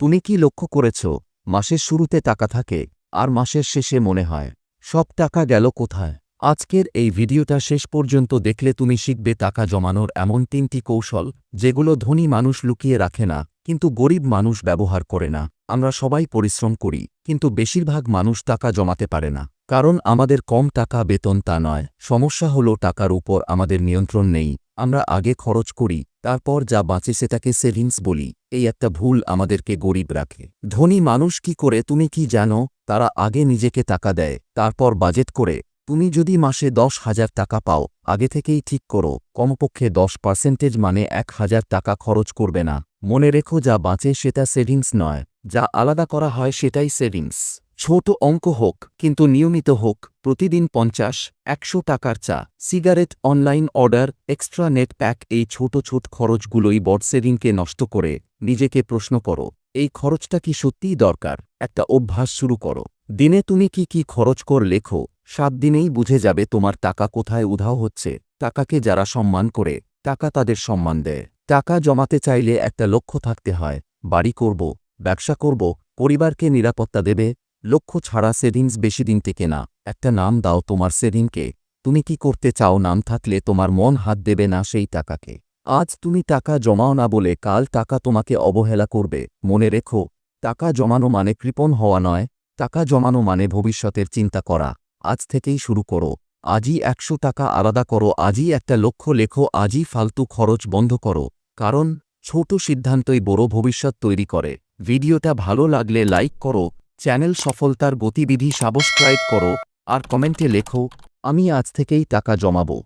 তুমি কি লক্ষ্য করেছ, মাসের শুরুতে টাকা থাকে আর মাসের শেষে মনে হয় সব টাকা গেল কোথায়? আজকের এই ভিডিওটা শেষ পর্যন্ত দেখলে তুমি শিখবে টাকা জমানোর এমন ৩টি কৌশল যেগুলো ধনী মানুষ লুকিয়ে রাখে না, কিন্তু গরিব মানুষ ব্যবহার করে না। আমরা সবাই পরিশ্রম করি, কিন্তু বেশিরভাগ মানুষ টাকা জমাতে পারে না, কারণ আমাদের কম টাকা বেতন তা নয়। সমস্যা হলো টাকার উপর আমাদের নিয়ন্ত্রণ নেই। আমরা আগে খরচ করি, তারপর যা বাঁচে সেটাকে সেভিংস বলি। এই একটা ভুল আমাদেরকে গরিব রাখে। ধনী মানুষ কি করে তুমি কি জানো? তারা আগে নিজেকে টাকা দেয়, তারপর বাজেট করে। তুমি যদি মাসে ১০,০০০ টাকা পাও, আগে থেকেই ঠিক করো কমপক্ষে ১০% মানে ১,০০০ টাকা খরচ করবে না। মনে রেখো, যা বাঁচে সেটা সেভিংস নয়, যা আলাদা করা হয় সেটাই সেভিংস। ছোট অঙ্ক হোক, কিন্তু নিয়মিত হোক। প্রতিদিন ৫০-১০০ টাকার চা, cigarette, online order, extra net pack, এই ছোট ছোট খরচগুলোই বড় সেভিংকে নষ্ট করে। নিজেকে প্রশ্ন করো, এই খরচটা কি সত্যিই দরকার? একটা অভ্যাস শুরু করো। দিনে তুমি কি কি খরচ কর লেখো। ৭ দিনেই বুঝে যাবে তোমার টাকা কোথায় উধাও হচ্ছে। টাকাকে যারা সম্মান করে, টাকা তাদের সম্মান দেয়। টাকা জমাতে চাইলে একটা লক্ষ্য থাকতে হয়। বাড়ি করব, ব্যবসা করব, পরিবারকে নিরাপত্তা দেবে। লক্ষ্য ছাড়া সেভিংস বেশিদিন টেকে না। একটা নাম দাও তোমার সেভিংকে। তুমি কি করতে চাও? নাম থাকলে তোমার মন হাত দেবে না সেই টাকাকে। আজ তুমি টাকা জমাও না বলে কাল টাকা তোমাকে অবহেলা করবে। মনে রেখো, টাকা জমানো মানে কৃপণ হওয়া নয়। টাকা জমানো মানে ভবিষ্যতের চিন্তা করা। আজ থেকেই শুরু করো। আজই ১০০ টাকা আলাদা করো। আজই একটা লক্ষ্য লেখো। আজই ফালতু খরচ বন্ধ করো, কারণ ছোট সিদ্ধান্তই বড় ভবিষ্যৎ তৈরি করে। ভিডিওটা ভালো লাগলে লাইক করো, চ্যানেল সফলতার গতিবিধি সাবস্ক্রাইব করো, আর কমেন্টে লেখো, আমি আজ থেকেই টাকা জমাবো।